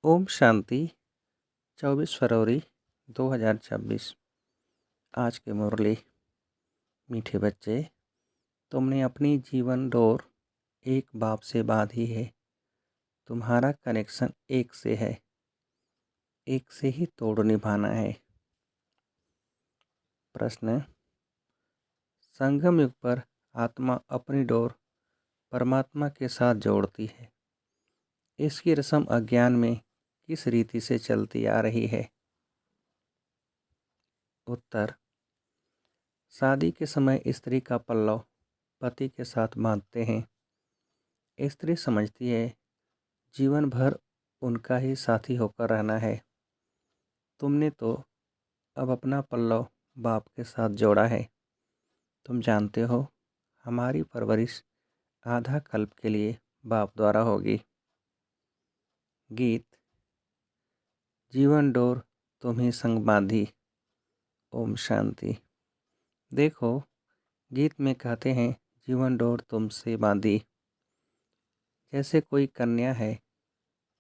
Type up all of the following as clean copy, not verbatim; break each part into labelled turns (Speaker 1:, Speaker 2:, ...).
Speaker 1: ओम शांति। 24 फरवरी 2026। आज की मुरली। मीठे बच्चे, तुमने अपनी जीवन डोर एक बाप से बांधी है। तुम्हारा कनेक्शन एक से है, एक से ही तोड़ निभाना है। प्रश्न। संगम युग पर आत्मा अपनी डोर परमात्मा के साथ जोड़ती है। इसकी रस्म अज्ञान में किस रीति से चलती आ रही है? उत्तर। शादी के समय स्त्री का पल्लव पति के साथ बांधते हैं। स्त्री समझती है जीवन भर उनका ही साथी होकर रहना है। तुमने तो अब अपना पल्लव बाप के साथ जोड़ा है। तुम जानते हो हमारी परवरिश आधा कल्प के लिए बाप द्वारा होगी। गीत। जीवन डोर तुम्ही संग बांधी। ओम शांति। देखो, गीत में कहते हैं जीवन डोर तुमसे बांधी। जैसे कोई कन्या है,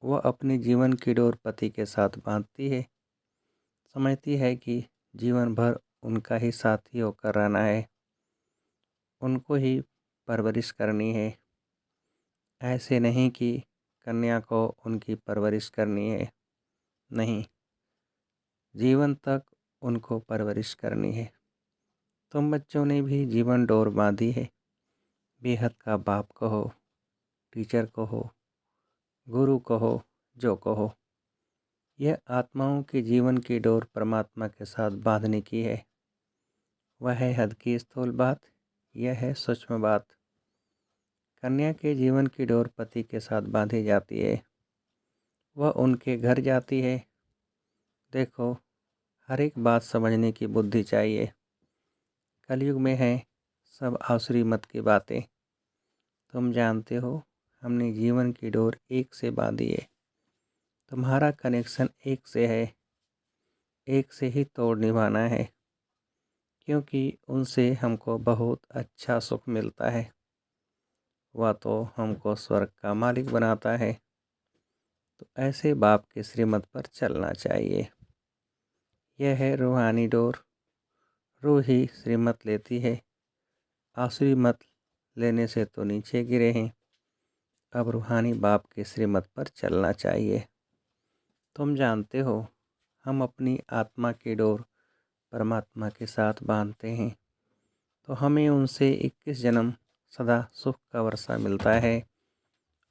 Speaker 1: वह अपने जीवन की डोर पति के साथ बांधती है। समझती है कि जीवन भर उनका ही साथी होकर रहना है, उनको ही परवरिश करनी है। ऐसे नहीं कि कन्या को उनकी परवरिश करनी है, नहीं, जीवन तक उनको परवरिश करनी है। तुम बच्चों ने भी जीवन डोर बांधी है। बेहद का बाप कहो, टीचर कहो, गुरु कहो, जो कहो, यह आत्माओं के जीवन की डोर परमात्मा के साथ बांधने की है। वह है हद की स्थूल बात, यह है सूक्ष्म बात। कन्या के जीवन की डोर पति के साथ बांधी जाती है। वह उनके घर जाती है। देखो, हर एक बात समझने की बुद्धि चाहिए। कलयुग में है सब आसुरी मत की बातें। तुम जानते हो हमने जीवन की डोर एक से बांधी है। तुम्हारा कनेक्शन एक से है, एक से ही तोड़ निभाना है, क्योंकि उनसे हमको बहुत अच्छा सुख मिलता है। वह तो हमको स्वर्ग का मालिक बनाता है। तो ऐसे बाप के श्रीमत पर चलना चाहिए। यह है रूहानी डोर। रूह ही श्रीमत लेती है। आसुरी मत लेने से तो नीचे गिरे हैं। अब रूहानी बाप के श्रीमत पर चलना चाहिए। तुम जानते हो हम अपनी आत्मा की डोर परमात्मा के साथ बांधते हैं, तो हमें उनसे 21 जन्म सदा सुख का वर्षा मिलता है।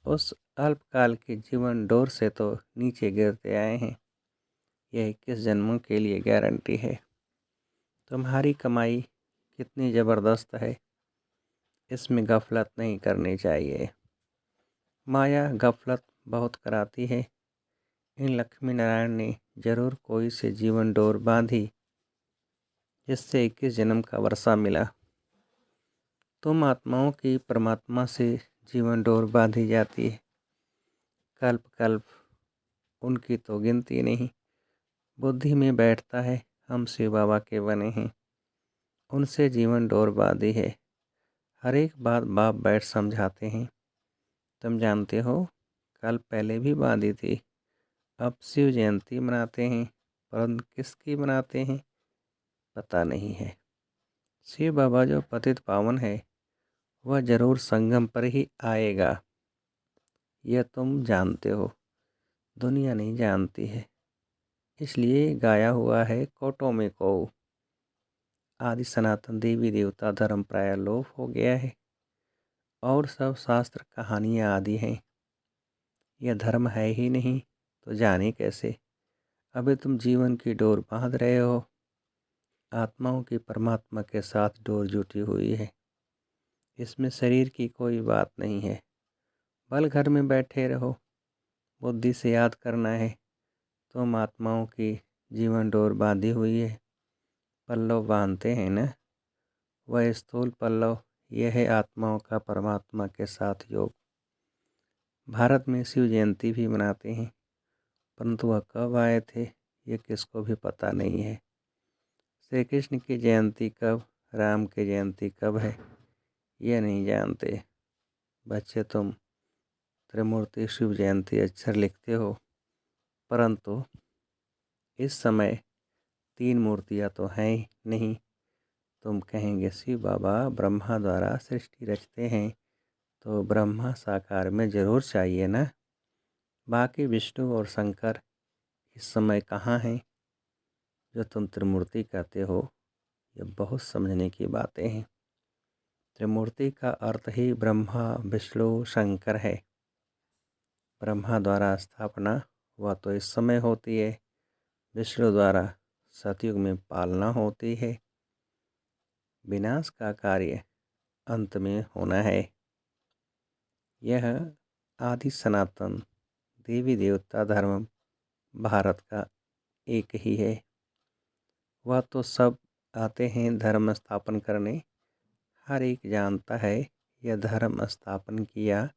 Speaker 1: उस अल्पकाल के जीवन डोर से तो नीचे गिरते आए हैं। यह 21 जन्मों के लिए गारंटी है। तुम्हारी कमाई कितनी ज़बरदस्त है, इसमें गफलत नहीं करनी चाहिए। माया गफलत बहुत कराती है। इन लक्ष्मी नारायण ने जरूर कोई से जीवन डोर बांधी, जिससे 21 जन्म का वर्षा मिला। तुम आत्माओं की परमात्मा से जीवन डोर बांधी जाती है। कल्प कल्प उनकी तो गिनती नहीं। बुद्धि में बैठता है हम शिव बाबा के बने हैं, उनसे जीवन डोर बांधी है। हर एक बात बाप बैठ समझाते हैं। तुम जानते हो कल पहले भी बांधी थी। अब शिव जयंती मनाते हैं, परंतु किसकी मनाते हैं पता नहीं है। शिव बाबा जो पतित पावन है, वह जरूर संगम पर ही आएगा। यह तुम जानते हो, दुनिया नहीं जानती है। इसलिए गाया हुआ है कोटों में को। आदि सनातन देवी देवता धर्म प्राय लोप हो गया है, और सब शास्त्र कहानियाँ आदि हैं। यह धर्म है ही नहीं तो जाने कैसे। अभी तुम जीवन की डोर बांध रहे हो। आत्माओं की परमात्मा के साथ डोर जुटी हुई है। इसमें शरीर की कोई बात नहीं है। बल घर में बैठे रहो, बुद्धि से याद करना है तुम आत्माओं की जीवन डोर बांधी हुई है। पल्लव बांधते हैं ना, वह स्थूल पल्लव, यह है आत्माओं का परमात्मा के साथ योग। भारत में शिव जयंती भी मनाते हैं, परंतु वह कब आए थे ये किसको भी पता नहीं है। श्री कृष्ण की जयंती कब, राम की जयंती कब है, ये नहीं जानते। बच्चे, तुम त्रिमूर्ति शिव जयंती अक्षर लिखते हो, परंतु इस समय 3 मूर्तियाँ तो हैं ही नहीं। तुम कहेंगे शिव बाबा ब्रह्मा द्वारा सृष्टि रचते हैं तो ब्रह्मा साकार में ज़रूर चाहिए ना। बाकी विष्णु और शंकर इस समय कहाँ हैं? जो तुम त्रिमूर्ति कहते हो, ये बहुत समझने की बातें हैं। त्रिमूर्ति का अर्थ ही ब्रह्मा विष्णु शंकर है। ब्रह्मा द्वारा स्थापना वह तो इस समय होती है, विष्णु द्वारा सतयुग में पालना होती है, विनाश का कार्य अंत में होना है। यह आदि सनातन देवी देवता धर्म भारत का एक ही है। वह तो सब आते हैं धर्म स्थापन करने। हर एक जानता है यह धर्म स्थापन किया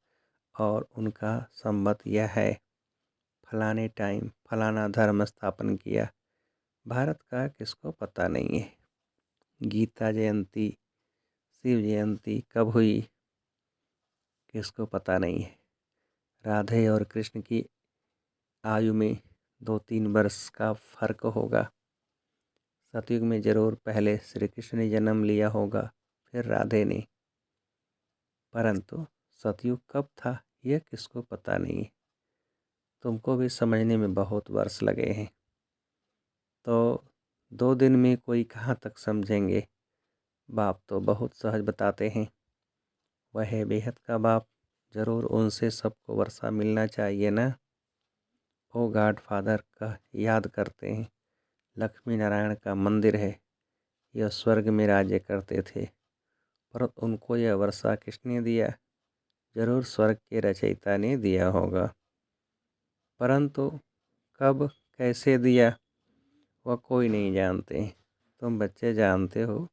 Speaker 1: और उनका संबत यह है, फलाने टाइम फलाना धर्म स्थापन किया। भारत का किसको पता नहीं है। गीता जयंती, शिव जयंती कब हुई, किसको पता नहीं है। राधे और कृष्ण की आयु में 2-3 वर्ष का फर्क होगा। सतयुग में जरूर पहले श्री कृष्ण ने जन्म लिया होगा, फिर राधे ने। परंतु सतयुग कब था यह किसको पता नहीं है। तुमको भी समझने में बहुत वर्ष लगे हैं, तो 2 दिन में कोई कहाँ तक समझेंगे। बाप तो बहुत सहज बताते हैं। वह है बेहद का बाप, ज़रूर उनसे सबको वर्षा मिलना चाहिए ना। ओ गॉड फादर का याद करते हैं। लक्ष्मी नारायण का मंदिर है, यह स्वर्ग में राज्य करते थे, पर उनको यह वर्षा किसने दिया? जरूर स्वर्ग के रचयिता ने दिया होगा, परंतु कब कैसे दिया वह कोई नहीं जानते। तुम बच्चे जानते हो,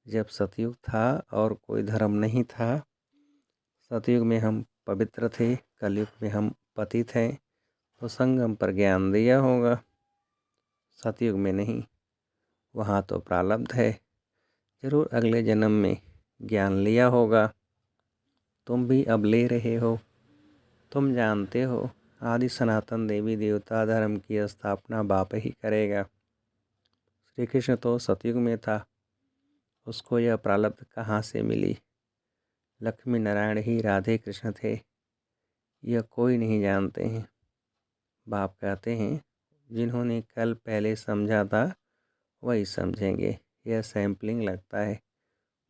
Speaker 1: जब सतयुग था और कोई धर्म नहीं था, सतयुग में हम पवित्र थे, कलयुग में हम पतित हैं, तो संगम पर ज्ञान दिया होगा। सतयुग में नहीं, वहाँ तो प्रारब्ध है, जरूर अगले जन्म में ज्ञान लिया होगा। तुम भी अब ले रहे हो। तुम जानते हो आदि सनातन देवी देवता धर्म की स्थापना बाप ही करेगा। श्री कृष्ण तो सतयुग में था, उसको यह प्रारब्ध कहाँ से मिली? लक्ष्मी नारायण ही राधे कृष्ण थे, यह कोई नहीं जानते हैं। बाप कहते हैं जिन्होंने कल पहले समझा था वही समझेंगे। यह सैम्पलिंग लगता है,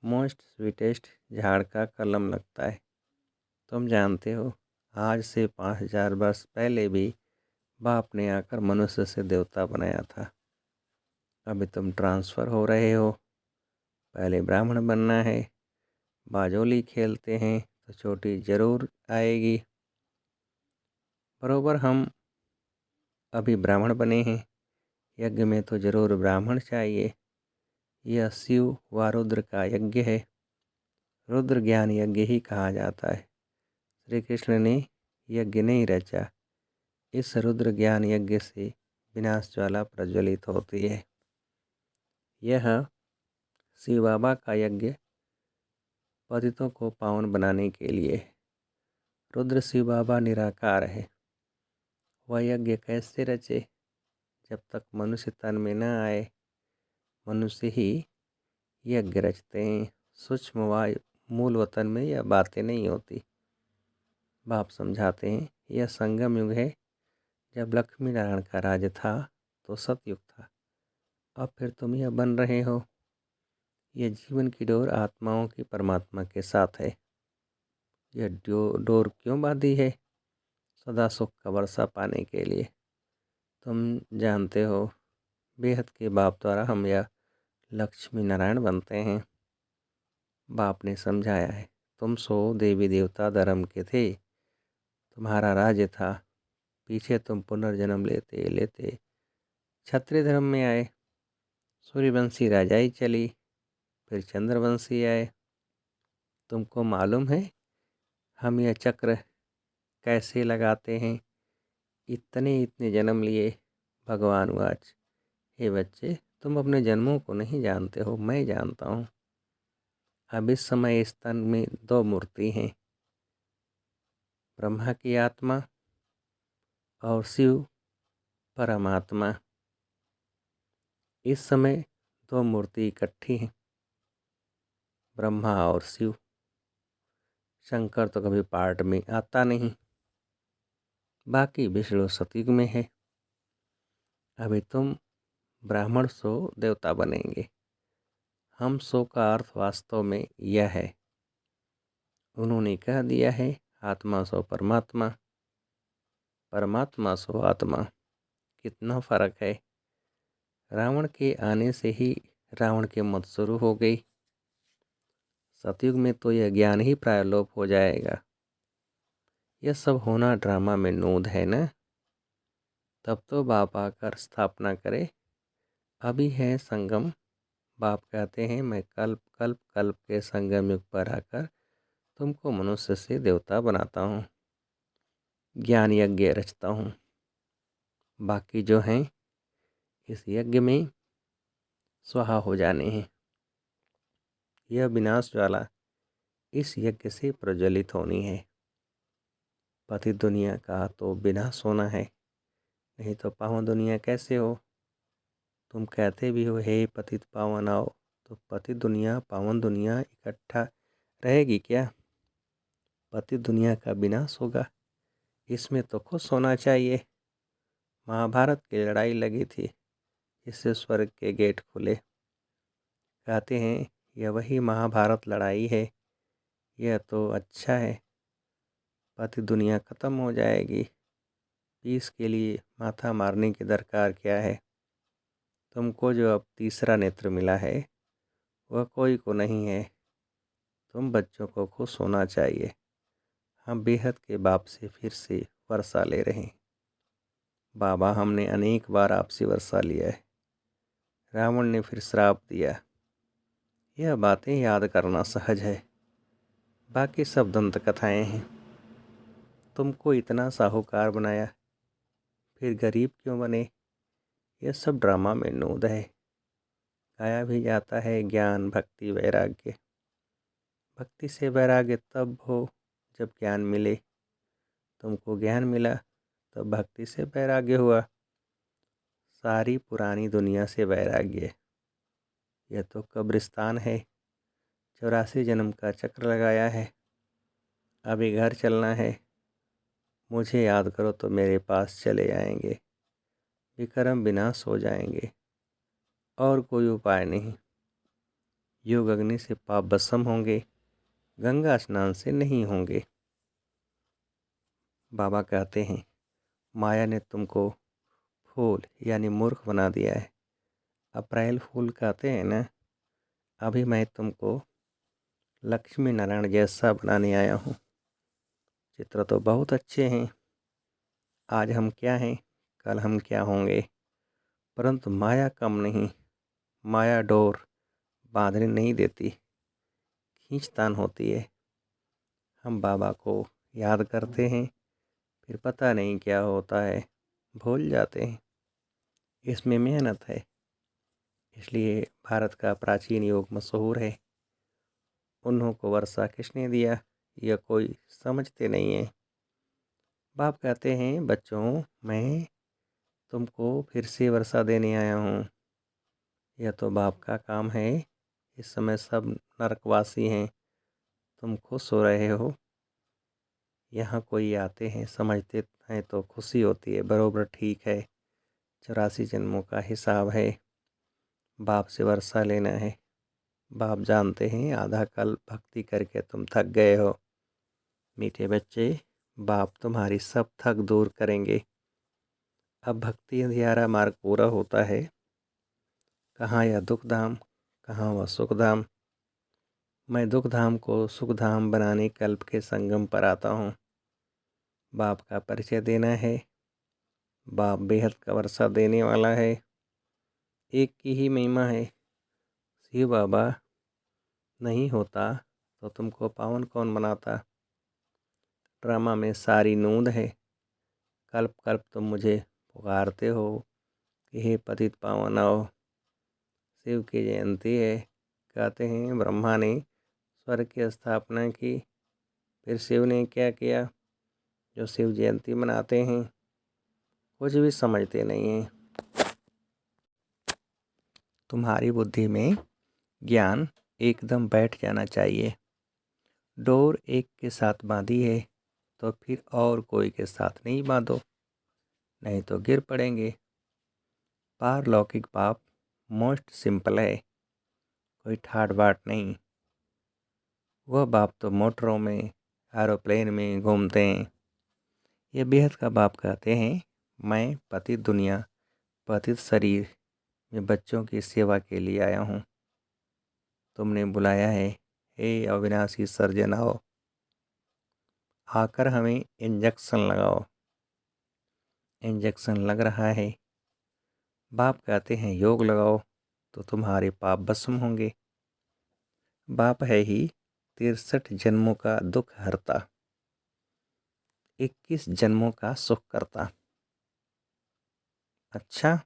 Speaker 1: मोस्ट स्वीटेस्ट झाड़ का कलम लगता है। तुम जानते हो आज से 5000 वर्ष पहले भी बाप ने आकर मनुष्य से देवता बनाया था। अभी तुम ट्रांसफ़र हो रहे हो, पहले ब्राह्मण बनना है। बाजोली खेलते हैं तो चोटी ज़रूर आएगी। बरोबर हम अभी ब्राह्मण बने हैं, यज्ञ में तो ज़रूर ब्राह्मण चाहिए। यह शिव व रुद्र का यज्ञ है, रुद्र ज्ञान यज्ञ ही कहा जाता है। श्री कृष्ण ने यज्ञ नहीं रचा, इस रुद्र ज्ञान यज्ञ से विनाश ज्वाला प्रज्वलित होती है। यह शिव बाबा का यज्ञ पतितों को पावन बनाने के लिए। रुद्र शिव बाबा निराकार है, वह यज्ञ कैसे रचे? जब तक मनुष्य तन में न आए, मनुष्य ही यज्ञ रचते हैं। सूक्ष्म वायु मूल वतन में यह बातें नहीं होती। बाप समझाते हैं यह संगम युग है। जब लक्ष्मी नारायण का राज्य था तो सतयुग था, अब फिर तुम यह बन रहे हो। यह जीवन की डोर आत्माओं की परमात्मा के साथ है। यह डोर क्यों बांधी है? सदा सुख का वर्षा पाने के लिए। तुम जानते हो बेहद के बाप द्वारा हम यह लक्ष्मी नारायण बनते हैं। बाप ने समझाया है, तुम सो देवी देवता धर्म के थे, तुम्हारा राज्य था। पीछे तुम पुनर्जन्म लेते लेते क्षत्रिय धर्म में आए, सूर्यवंशी राजाई चली, फिर चंद्रवंशी आए। तुमको मालूम है हम यह चक्र कैसे लगाते हैं? इतने जन्म लिए। भगवान वाच, हे बच्चे तुम अपने जन्मों को नहीं जानते हो, मैं जानता हूँ। अब इस समय इस तन में 2 मूर्ति हैं, ब्रह्मा की आत्मा और शिव परमात्मा। इस समय दो मूर्ति इकट्ठी हैं, ब्रह्मा और शिव। शंकर तो कभी पार्ट में आता नहीं, बाकी विष्णु सतयुग में है। अभी तुम ब्राह्मण सो देवता बनेंगे। हम सो का अर्थ वास्तव में यह है। उन्होंने कह दिया है आत्मा सो परमात्मा, परमात्मा सो आत्मा। कितना फर्क है। रावण के आने से ही रावण की मौत शुरू हो गई। सतयुग में तो यह ज्ञान ही प्राय लोप हो जाएगा। यह सब होना ड्रामा में नूद है ना। तब तो बाप आकर स्थापना करे। अभी है संगम। बाप कहते हैं मैं कल्प कल्प कल्प के संगम युग पर आकर तुमको मनुष्य से देवता बनाता हूँ, ज्ञान यज्ञ रचता हूँ। बाकी जो हैं इस यज्ञ में स्वाहा हो जाने हैं। यह विनाश ज्वाला इस यज्ञ से प्रज्वलित होनी है। पति दुनिया का तो विनाश होना है, नहीं तो पावन दुनिया कैसे हो। तुम कहते भी हो हे पतित पावन आओ, तो पति दुनिया पावन दुनिया इकट्ठा रहेगी क्या। पति दुनिया का विनाश होगा, इसमें तो खुश होना चाहिए। महाभारत की लड़ाई लगी थी, इससे स्वर्ग के गेट खुले। कहते हैं यह वही महाभारत लड़ाई है। यह तो अच्छा है, पति दुनिया ख़त्म हो जाएगी। पीस के लिए माथा मारने की दरकार क्या है। तुमको जो अब तीसरा नेत्र मिला है वह कोई को नहीं है। तुम बच्चों को खुश होना चाहिए। हम बेहद के बाप से फिर से वर्षा ले रहे हैं। बाबा हमने अनेक बार आपसे वर्षा लिया है। रावण ने फिर श्राप दिया। यह बातें याद करना सहज है, बाकी सब दंत कथाएँ हैं। तुमको इतना साहूकार बनाया, फिर गरीब क्यों बने। यह सब ड्रामा में नूद है। गाया भी जाता है ज्ञान भक्ति वैराग्य। भक्ति से वैराग्य तब हो जब ज्ञान मिले। तुमको ज्ञान मिला तब भक्ति से वैराग्य हुआ। सारी पुरानी दुनिया से वैराग्य। यह तो कब्रिस्तान है। 84 जन्म का चक्र लगाया है। अभी घर चलना है। मुझे याद करो तो मेरे पास चले आएंगे। विक्रम विनाश हो जाएंगे, और कोई उपाय नहीं। योग अग्नि से पाप भस्म होंगे, गंगा स्नान से नहीं होंगे। बाबा कहते हैं माया ने तुमको फूल यानी मूर्ख बना दिया है। अप्रैल फूल कहते हैं ना। अभी मैं तुमको लक्ष्मी नारायण जैसा बनाने आया हूँ। चित्र तो बहुत अच्छे हैं। आज हम क्या हैं, कल हम क्या होंगे। परंतु माया कम नहीं। माया डोर बांधने नहीं देती, खींचतान होती है। हम बाबा को याद करते हैं, फिर पता नहीं क्या होता है, भूल जाते हैं। इसमें मेहनत है, इसलिए भारत का प्राचीन योग मशहूर है। उन्हों को वर्षा किसने दिया, यह कोई समझते नहीं है। बाप कहते हैं बच्चों मैं तुमको फिर से वर्षा देने आया हूँ। यह तो बाप का काम है। इस समय सब नरकवासी हैं, तुम खुश हो रहे हो। यहाँ कोई आते हैं समझते हैं तो खुशी होती है, बरोबर ठीक है। 84 जन्मों का हिसाब है। बाप से वर्षा लेना है। बाप जानते हैं आधा कल भक्ति करके तुम थक गए हो। मीठे बच्चे, बाप तुम्हारी सब थक दूर करेंगे। अब भक्ति अंधियारा मार्ग पूरा होता है। कहाँ यह दुख धाम, कहाँ वह सुख धाम। मैं दुख धाम को सुख धाम बनाने कल्प के संगम पर आता हूँ। बाप का परिचय देना है। बाप बेहद का वर्षा देने वाला है। एक की ही महिमा है। शिव बाबा नहीं होता तो तुमको पावन कौन बनाता। ड्रामा में सारी नूंद है। कल्प कल्प तुम मुझे पुकारते हो कि हे पतित पावन आओ। शिव की जयंती है। कहते हैं ब्रह्मा ने स्वर्ग की स्थापना की, फिर शिव ने क्या किया। जो शिव जयंती मनाते हैं कुछ भी समझते नहीं हैं। तुम्हारी बुद्धि में ज्ञान एकदम बैठ जाना चाहिए। डोर एक के साथ बांधी है तो फिर और कोई के साथ नहीं बांधो, नहीं तो गिर पड़ेंगे। पारलौकिक पाप मोस्ट सिंपल है, कोई ठाट बाट नहीं। वह बाप तो मोटरों में, एरोप्लेन में घूमते हैं। ये बेहद का बाप कहते हैं, मैं पतित दुनिया, पतित शरीर में बच्चों की सेवा के लिए आया हूँ। तुमने बुलाया है, हे अविनाशी सर्जन आओ, आकर हमें इंजेक्शन लगाओ। इंजेक्शन लग रहा है। बाप कहते हैं योग लगाओ तो तुम्हारे पाप भस्म होंगे। बाप है ही 63 जन्मों का दुख हरता, 21 जन्मों का सुख करता। अच्छा,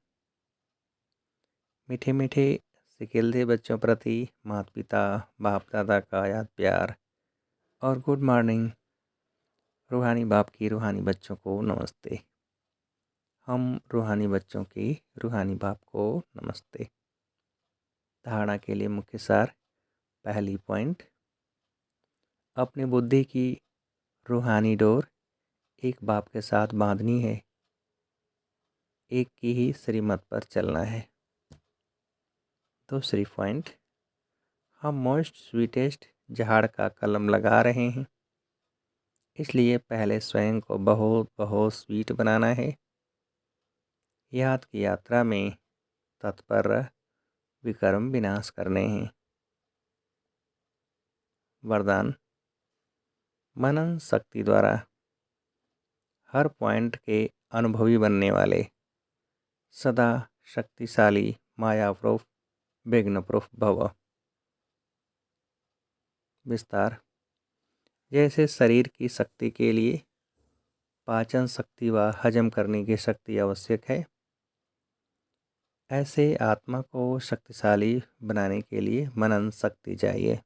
Speaker 1: मीठे मीठे सिकिलते बच्चों प्रति माता पिता बाप दादा का याद प्यार और गुड मॉर्निंग। रूहानी बाप की रूहानी बच्चों को नमस्ते। हम रूहानी बच्चों की रूहानी बाप को नमस्ते। धारणा के लिए मुख्य सार। पहली पॉइंट, अपनी बुद्धि की रूहानी डोर एक बाप के साथ बांधनी है, एक की ही श्रीमत पर चलना है। दूसरी पॉइंट, हम मोस्ट स्वीटेस्ट झाड़ का कलम लगा रहे हैं, इसलिए पहले स्वयं को बहुत बहुत स्वीट बनाना है। याद की यात्रा में तत्पर विकर्म विनाश करने हैं। वरदान, मनन शक्ति द्वारा हर पॉइंट के अनुभवी बनने वाले, सदा शक्तिशाली, माया प्रूफ, विघ्न प्रूफ भव। विस्तार, जैसे शरीर की शक्ति के लिए पाचन शक्ति व हजम करने की शक्ति आवश्यक है, ऐसे आत्मा को शक्तिशाली बनाने के लिए मनन शक्ति चाहिए।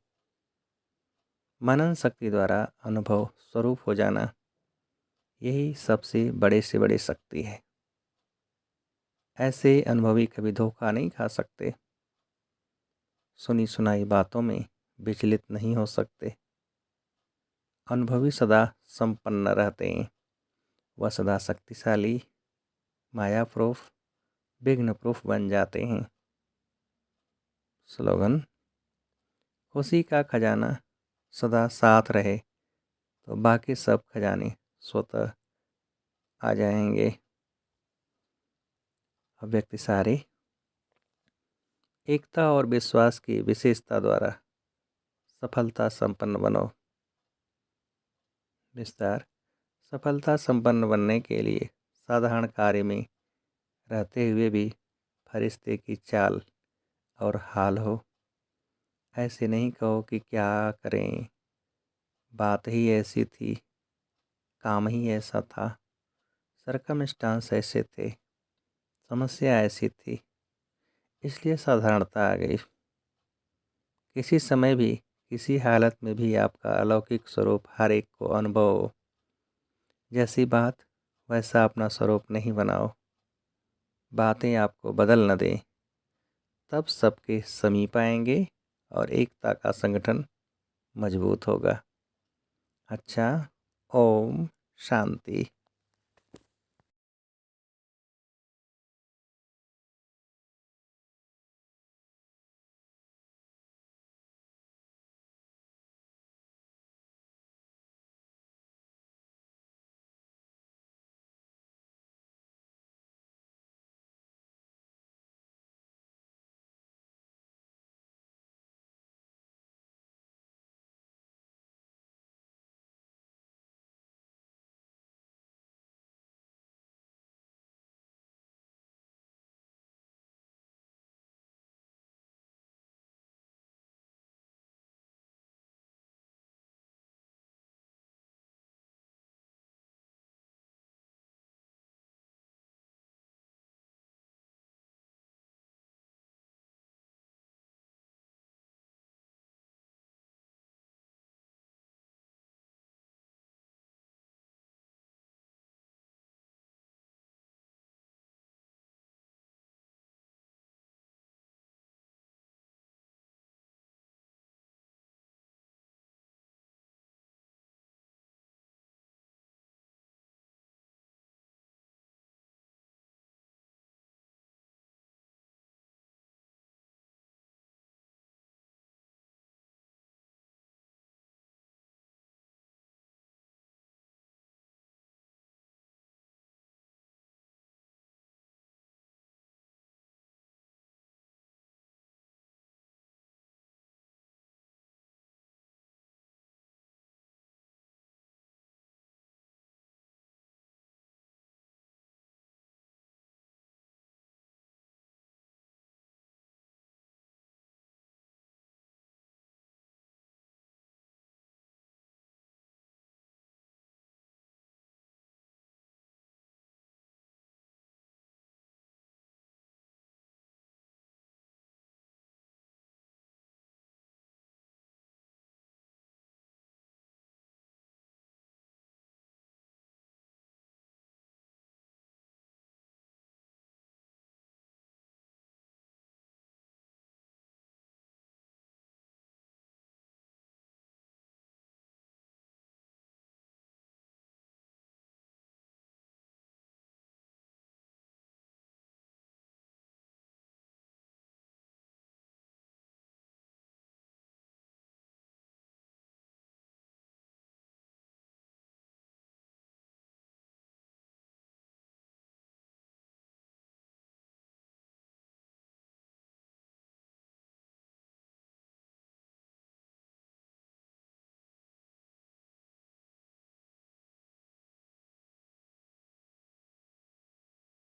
Speaker 1: मनन शक्ति द्वारा अनुभव स्वरूप हो जाना, यही सबसे बड़े से बड़ी शक्ति है। ऐसे अनुभवी कभी धोखा नहीं खा सकते, सुनी सुनाई बातों में विचलित नहीं हो सकते। अनुभवी सदा संपन्न रहते हैं, वह सदा शक्तिशाली, माया प्रूफ, विघ्न प्रूफ बन जाते हैं। स्लोगन, खुशी का खजाना सदा साथ रहे तो बाकी सब खजाने स्वतः आ जाएंगे। अव्यक्त सारे, एकता और विश्वास की विशेषता द्वारा सफलता संपन्न बनो। विस्तार, सफलता संपन्न बनने के लिए साधारण कार्य में रहते हुए भी फरिश्ते की चाल और हाल हो। ऐसे नहीं कहो कि क्या करें, बात ही ऐसी थी, काम ही ऐसा था, सरकमस्टांस ऐसे थे, समस्या ऐसी थी, इसलिए साधारणता आ गई। किसी समय भी, किसी हालत में भी आपका अलौकिक स्वरूप हर एक को अनुभव हो। जैसी बात वैसा अपना स्वरूप नहीं बनाओ। बातें आपको बदल न दें, तब सबके समीप आएंगे और एकता का संगठन मजबूत होगा। अच्छा, ओम शांति।